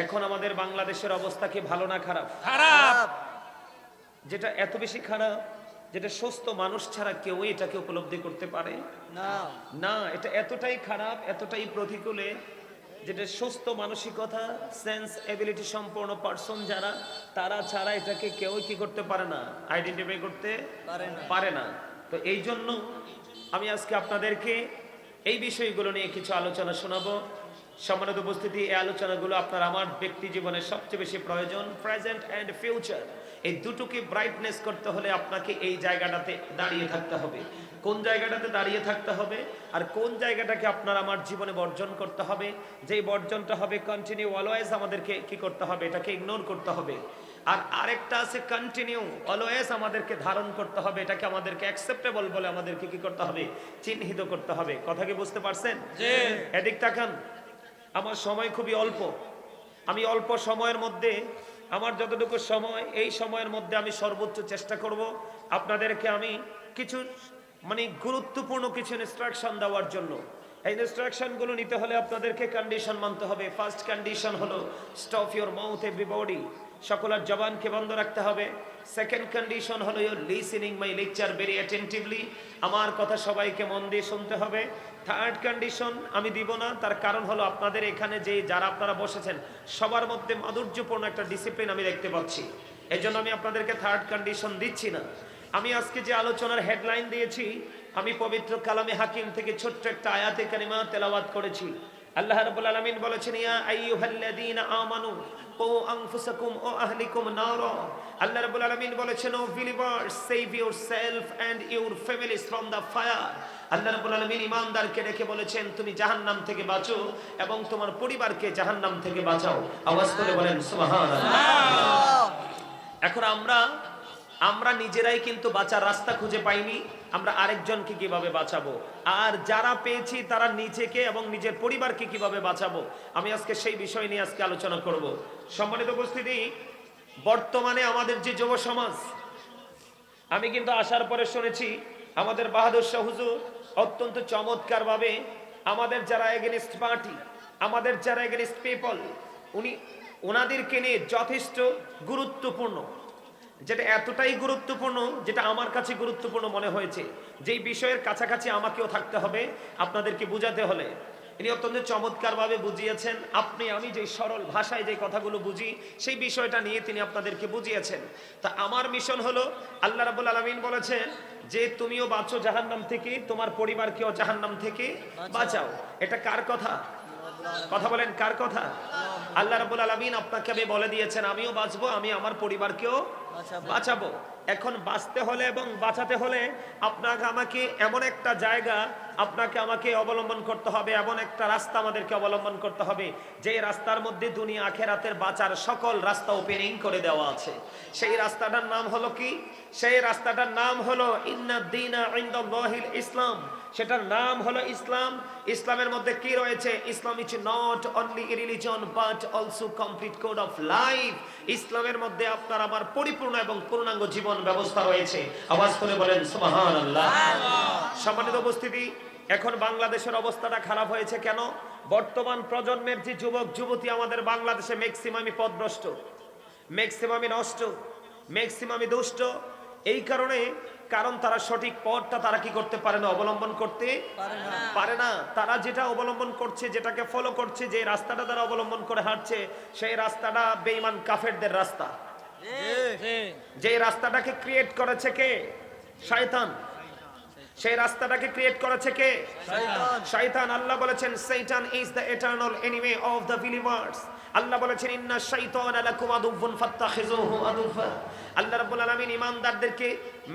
এখন আমাদের বাংলাদেশের অবস্থা কি ভালো না খারাপ? খারাপ। যেটা এত বেশি খারাপ, যেটা সুস্থ মানুষ ছাড়া কেউ এটাকে উপলব্ধি করতে পারে না। না। এটা এতটাই খারাপ, এতটাই প্রতিকূলে, যেটা সুস্থ মানসিকতা, সেন্স এবিলিটি সম্পন্ন পার্সন যারা, তারা ছাড়া এটাকে কেউ কি করতে পারে না, আইডেন্টিফাই করতে পারে না। তো এই জন্য আমি আজকে আপনাদেরকে এই বিষয়গুলো নিয়ে কিছু আলোচনা শোনাবো। সম্মানিত উপস্থিতি, এই আলোচনাগুলো আপনার আমার ব্যক্তি জীবনের সবচেয়ে বেশি প্রয়োজন। প্রেজেন্ট অ্যান্ড ফিউচার, এই দুটোকে ব্রাইটনেস করতে হলে আপনাকে এই জায়গাটাতে দাঁড়িয়ে থাকতে হবে। কোন জায়গাটাতে দাঁড়িয়ে থাকতে হবে আর কোন জায়গাটাকে আপনার আমার জীবনে বর্জন করতে হবে, যেই বর্জনটা হবে কন্টিনিউ অলওয়েজ আমাদেরকে কি করতে হবে, এটাকে ইগনোর করতে হবে। আর আরেকটা আছে কন্টিনিউ অলওয়েজ আমাদেরকে ধারণ করতে হবে, এটাকে আমাদেরকে অ্যাকসেপ্টেবল বলে আমাদেরকে কি করতে হবে, চিহ্নিত করতে হবে। কথা কি বুঝতে পারছেন? এদিক তাকান। আমার সময় খুবই অল্প, আমি অল্প সময়ের মধ্যে, আমার যতটুকু সময়, এই সময়ের মধ্যে আমি সর্বোচ্চ চেষ্টা করব আপনাদেরকে আমি কিছু গুরুত্বপূর্ণ কিছু ইনস্ট্রাকশন দেওয়ার জন্য। এই ইনস্ট্রাকশনগুলো নিতে হলে আপনাদেরকে কন্ডিশন মানতে হবে। ফার্স্ট কন্ডিশন হলো স্টপ ইউর মাউথ এভরিবডি, সকলের জবানকে বন্ধ রাখতে হবে। সেকেন্ড কন্ডিশন হলো your listening my lecture very attentively, আমার কথা সবাইকে মন দিয়ে শুনতে হবে। থার্ড কন্ডিশন আমি দিব না, তার কারণ হলো আপনাদের এখানে যে যারা আপনারা বসেছেন সবার মধ্যে মাধুর্যপূর্ণ একটা ডিসিপ্লিন আমি দেখতে পাচ্ছি, এজন্য আমি আপনাদেরকে থার্ড কন্ডিশন দিচ্ছি না। আমি আজকে যে আলোচনার হেডলাইন দিয়েছি, আমি পবিত্র কালামে হাকিম থেকে ছোট্ট একটা আয়াতে কারিমা তেলাওয়াত করেছি। আল্লাহ রাব্বুল আলামিন বলেছেন, ইয়া আইয়ুহাল্লাযীনা আমানু কু আনফুসাকুম ওয়া আহলিকুম নারা। আল্লাহ রাব্বুল আলামিন বলেছেন, o believers, save yourself and your families from the fire. আল্লাহ রাব্বুল আলামিন ঈমানদারকে ডেকে বলেছেন, তুমি জাহান্নাম থেকে বাঁচো এবং তোমার পরিবারকে জাহান্নাম থেকে বাঁচাও। আওয়াজ করে বলেন সুবহানাল্লাহ। এখন আমরা নিজেরাই কিন্তু বাঁচার রাস্তা খুঁজে পাইনি, আমরা আরেকজনকে কিভাবে বাঁচাবো, আর যারা পেয়েছি তারা নিজেকে এবং নিজের পরিবারকে কিভাবে বাঁচাবো, আমি আজকে সেই বিষয় নিয়ে আজকে আলোচনা করব। সম্মানিত উপস্থিতি, বর্তমানে আমাদের যে যুব সমাজ, আমি কিন্তু আসার পরে শুনেছি আমাদের বাহাদুর শাহ হুজুর অত্যন্ত চমৎকার ভাবে আমাদের যারা এগেনিস্ট পার্টি, আমাদের যারা এগেনিস্ট পিপল, ওনাদেরকে নিয়ে যথেষ্ট গুরুত্বপূর্ণ, যেটা এতটাই গুরুত্বপূর্ণ, যেটা আমার কাছে গুরুত্বপূর্ণ মনে হয়েছে, যেই বিষয়ের কাছাকাছি আমাকেও থাকতে হবে আপনাদেরকে বুঝাতে হলে। ইনি অত্যন্ত চমৎকারভাবে বুঝিয়েছেন। আমি যে সরল ভাষায় যে কথাগুলো বুঝি সেই বিষয়টা নিয়ে তিনি আপনাদেরকে বুঝিয়েছেন। তা আমার মিশন হলো, আল্লাহ রাব্বুল আলামিন বলেছেন যে তুমিও বাঁচো জাহান্নাম থেকে, তোমার পরিবারকেও জাহান্নাম থেকে বাঁচাও। এটা কার কথা? কথা বলেন, কার কথা? আল্লাহ রাব্বুল আলামিন আপনাকে আমি বলে দিয়েছেন, আমিও বাঁচবো, আমি আমার পরিবারকেও বাঁচাবো। এখন বাঁচতে হলে এবং বাঁচাতে হলে আপনাকে আমাকে এমন একটা জায়গা, আপনাকে আমাকে অবলম্বন করতে হবে, এমন একটা রাস্তা আমাদেরকে অবলম্বন করতে হবে যে রাস্তার মধ্যে দুনিয়া আখিরাতের বাঁচার সকল রাস্তা ওপেনিং করে দেওয়া আছে। সেই রাস্তাটার নাম হলো কি? সেই রাস্তাটার নাম হলো ইন্নাদ দীনা ইনদাল্লাহিল ইসলাম। সেটার নাম হলো ইসলাম। ইসলামের মধ্যে কি রয়েছে? Islam is not only a religion but also complete code of life. ইসলামের মধ্যে আপনার আমার পরিপূর্ণ এবং পূর্ণাঙ্গ জীবন ব্যবস্থা রয়েছে। আওয়াজ করে বলেন সুবহানাল্লাহ। সম্মানিত উপস্থিতি, এখন বাংলাদেশের অবস্থাটা খারাপ হয়েছে কেন? বর্তমান প্রজন্মের যে যুবক যুবতী আমাদের বাংলাদেশে ম্যাক্সিমামই পথভ্রষ্ট, ম্যাক্সিমামই নষ্ট, ম্যাক্সিমামই দুষ্ট। এই কারণ তারা সঠিক পথটা তারা কি করতে পারে না, অবলম্বন করতে পারে না। তারা যেটা অবলম্বন করছে, যেটাকে ফলো করছে, যে রাস্তাটা তারা অবলম্বন করে হাঁটছে, সেই রাস্তাটা বেঈমান কাফেরদের রাস্তা। যে রাস্তাটাকে ক্রিয়েট করেছে কে? শয়তান। সেই রাস্তাটাকে ক্রিয়েট করেছে কে? শয়তান। আল্লাহ বলেছেন শয়তান is the eternal enemy of the believers. আল্লাহ বলেছেন ইন্না শাইতানা লাকুম আদুউন ফাত্তাখিযুহু আদুফা। আল্লাহ রাব্বুল আলামিন ঈমানদারদেরকে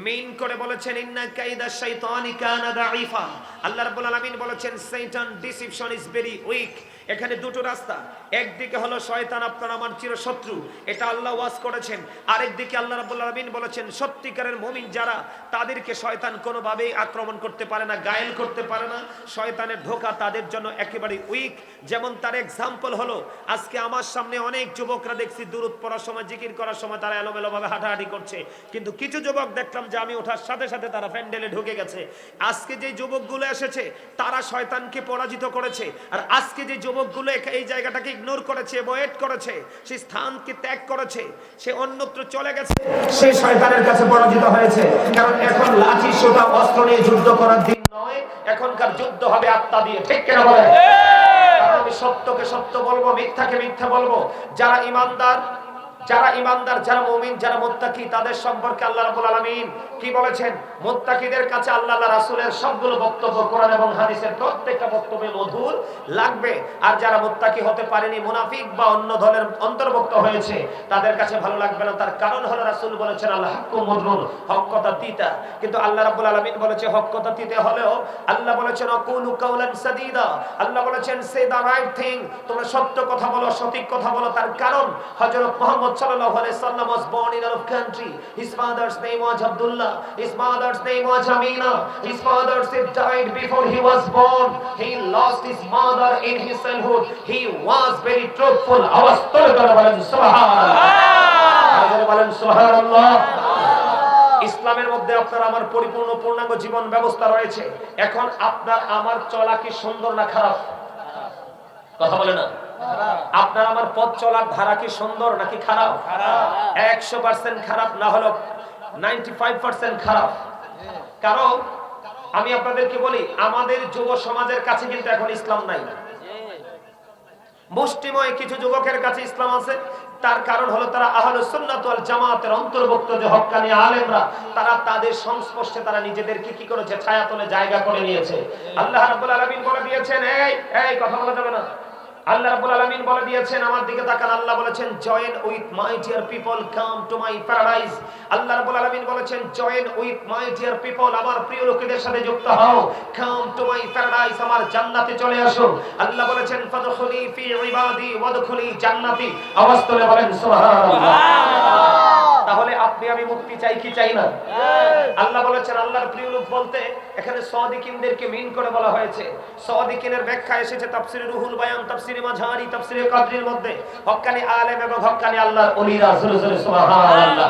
মেইন করে বলেছেন ইন্না কাইদা শাইতানি কানা দাঈফা। আল্লাহ রাব্বুল আলামিন বলেছেন শয়তান ডিসিপশন ইজ ভেরি উইক। এখানে দুটো রাস্তা, একদিকে হলো শয়তান আপনার আমার চিরশত্রু, এটা আল্লাহ ওয়াজ করেছেন। আরেকদিকে আল্লাহ রাব্বুল আলামিন বলেছেন সত্যিকারের মুমিন যারা, তাদেরকে শয়তান কোনোভাবেই আক্রমণ করতে পারে না, ঘায়েল করতে পারে না। শয়তানের ধোঁকা তাদের জন্য একেবারে উইক। যেমন তার এক্সাম্পল হলো, আজকে আমার সামনে অনেক যুবকরা দেখছি দুরূদ পড়ার সময়, জিকির করার সময় তারা এলোমেলোভাবে হাঁটাহাঁটি করছে, কিন্তু কিছু যুবক দেখলাম দেখলাম যে আমি ওঠার সাথে সাথে তারা প্যান্ডেলে ঢুকে গেছে। আজকে যে যুবকগুলো এসেছে তারা শয়তানকে পরাজিত করেছে, আর আজকে যে যুবকগুলো এই জায়গাটাকে ইগনোর করেছে, অ্যাভয়েড করেছে, সেই স্থানকে ত্যাগ করেছে, সে অন্যত্র চলে গেছে, সে শয়তানের কাছে পরাজিত হয়েছে। কারণ এখন লাঠি সোটা অস্ত্র নিয়ে যুদ্ধ করার দিন নয়, এখনকার যুদ্ধ হবে আত্মা দিয়ে। ঠিক কিনা বলেন? আমি সত্যকে সত্য বলবো, মিথ্যাকে মিথ্যা বলবো। যারা ইমানদার, যারা মুমিন, যারা মুত্তাকি, তাদের সম্পর্কে আল্লাহ রাব্বুল আলামিন কি বলেছেন? মুত্তাকিদের কাছে আল্লাহ রাসূলের সবগুলো বক্তব্য, কোরআন এবং হাদিসের প্রত্যেকটা বক্তব্যে মধুর লাগবে। আর যারা মুত্তাকি হতে পারেনি, মুনাফিক বা অন্য দলের অন্তর্ভুক্ত হয়েছে, তাদের কাছে ভালো লাগবে না। তার কারণ হলো রাসূল বলেছেন আল হাক্কু মুররুন, হক কথা তিতা। কিন্তু আল্লাহ রাব্বুল আলামিন বলেছে হক কথা তিতে হলেও আল্লাহ বলেছেন আকুলু কাওলান সাদীদা, আল্লাহ বলেছেন সে দা রাইট থিং, তোমরা সত্য কথা বলো, সঠিক কথা বলো। তার কারণ হযরত Muhammad sallallahu alaihi wasallam was born in Arab country. His father's name was Abdullah, his mother's name was Amina. His father died before he was born. He lost his mother in his childhood. He was very truthful. আওয়াজ তোলে করে বলেন সুবহানাল্লাহ, বলেন সুবহানাল্লাহ। ইসলামের মধ্যে আপনার আমার পরিপূর্ণ পূর্ণাঙ্গ জীবন ব্যবস্থা রয়েছে। এখন আপনার আমার চলা কি সুন্দর না খারাপ? কথা বলে না। আপনার আমার পথ চলার ধারা কি সুন্দর নাকি খারাপ? 100% খারাপ, না হলো 95% খারাপ। কারণ আমি আপনাদেরকে বলি, আমাদের যুব সমাজের কাছে কিন্তু এখন ইসলাম নাই। মুষ্টিময় কিছু যুবকের কাছে ইসলাম আছে। তার কারণ হলো তারা আহলুস সুন্নাত ওয়াল জামাতের অন্তর্ভুক্ত যে হক্কানি আলেমরা, তারা তাদের সংস্পর্শে তারা নিজেদেরকে কি করেছে? ছায়াতলে জায়গা করে নিয়েছে। আল্লাহ রাব্বুল আলামিন বলে দিয়েছেন, এই কথা বলা যাবে না। আল্লাহ রাব্বুল আলামিন বলে দিয়েছেন, আমার দিকে তাকান, আল্লাহ বলেছেন join with my dear people, come to my paradise. আল্লাহ রাব্বুল আলামিন বলেছেন join with my dear people, আমার প্রিয় লোকেদের সাথে যুক্ত হও, কাম টু মাই প্যারাডাইস, আমার জান্নাতে চলে আসো। আল্লাহ বলেছেন ফাদখুলি ফি ইবাদি ওয়াদখুলি জান্নাতি। আওয়াজ তুলে বলেন সুবহানাল্লাহ। তাহলে আপনি আমি মুক্তি চাই কি চাই না? আল্লাহ বলেছেন, আল্লাহর প্রিয় লোক বলতে এখানে সাদিকিনদেরকে মিন করে বলা হয়েছে। সাদিকিনের ব্যাখ্যা এসেছে তাফসীরে রুহুল বায়ান, তাফসীরে মাঝারি, তাফসীরে কাদরির মধ্যে। হক্কানি আলেম এবং হক্কানি আল্লাহর ওলিরা, জোরে জোরে সুবহানাল্লাহ।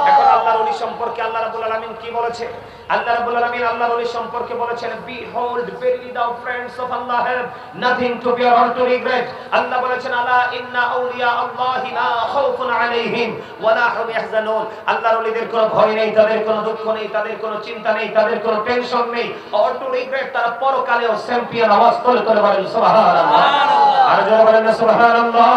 এখন আল্লাহর ওলি সম্পর্কে আল্লাহ রাব্বুল আলামিন কি বলেছে? আল্লাহ রাব্বুল আলামিন আল্লাহর ওলি সম্পর্কে বলেছেন behold verily the friends of Allah have nothing to fear or to regret. আল্লাহ বলেছেন আলা ইন্না আউলিয়া আল্লাহি লা খাউফুন আলাইহিম ওয়া লা হুম ইয়াহজানুন। আল্লাহর ওলিদের কোনো ভয় নেই, তাদের কোনো দুঃখ নেই, তাদের কোনো চিন্তা নেই, তাদের কোনো টেনশন নেই, or to regret। তারা পরকালেও চ্যাম্পিয়ন। আওয়াজ তোলে করে বলেন সুবহানাল্লাহ। আর জোরে বলেন না সুবহানাল্লাহ।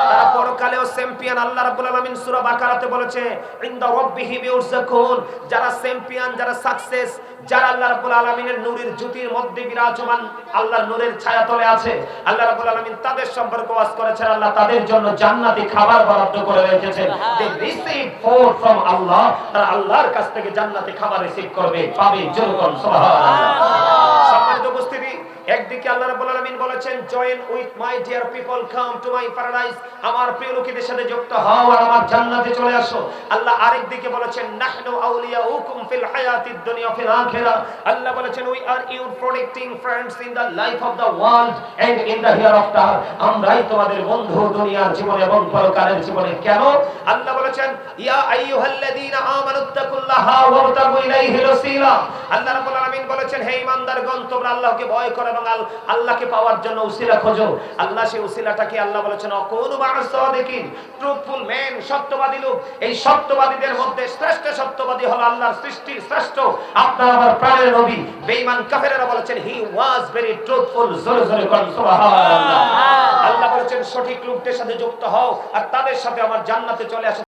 তারা পরকালেও চ্যাম্পিয়ন। আল্লাহ রাব্বুল আলামিন সূরা বাকারাতে বলেছে ইনদা রাব্বিহিম ইউরযাকুন, যারা চ্যাম্পিয়ন, যারা সাকসেস, যারা আল্লাহ রাব্বুল আলামিনের নূরের জ্যোতির মধ্যে বিরাজমান, আল্লাহর নূরের ছায়াতলে আছে, আল্লাহ রাব্বুল আলামিন তাদের সম্পর্কে ওয়াজ করেছেন আল্লাহ তাদের জন্য জান্নাতি খাবার বরাদ্দ করে রেখেছেন। they receive food from Allah, তারা আল্লাহর কাছ থেকে জান্নাতি খাবার রিসিভ করবে, পাবে। জোরে বলুন সুবহানাল্লাহ। সম্মানিত উপস্থিতি, একদিকে আল্লাহ রাব্বুল আলামিন বলেছেন join with my dear people, come to my paradise, আমার প্রিয় লোকেদের সাথে যুক্ত হও আর আমার জান্নাতে চলে আসো। আল্লাহ আরেকদিকে বলেছেন নাহনু আউলিয়াউকুম ফিল হায়াতিদ দুনিয়া ফিল আখিরাহ। আল্লাহ বলেছেন we are your protecting friends in the life of the world and in the hereafter. আমরাই তোমাদের বন্ধু দুনিয়ার জীবনে এবং পরকালের জীবনে। কেন? আল্লাহ বলেছেন ইয়া আইয়ুহাল্লাযীনা আমানুত্তাকুল্লাহা ওয়াবতাগু ইলাইহিল ওসিলা। আল্লাহ রাব্বুল আলামিন বলেছেন হে ঈমানদারগণ, তোমরা আল্লাহকে ভয় করো এবং আল্লাহকে পাওয়ার জন্য উসিলা খোঁজো। আল্লাহ সেই উসিলাটাকে আল্লাহ বলেছেন অকুনু মা'আস সাদিকিন, ট্রুথফুল ম্যান, সত্যবাদী লোক। এই সত্যবাদীদের মধ্যে শ্রেষ্ঠ সত্যবাদী হলো আল্লাহর সৃষ্টির শ্রেষ্ঠ আপনার আমার প্রাণের নবী। বেঈমান কাফেররা বলেছেন হি ওয়াজ ভেরি ট্রুথফুল। জোরে জোরে বলুন সুবহানাল্লাহ। আল্লাহ বলেছেন সঠিক লোকদের সাথে যুক্ত হও আর তাদের সাথে আমার জান্নাতে চলে আসো।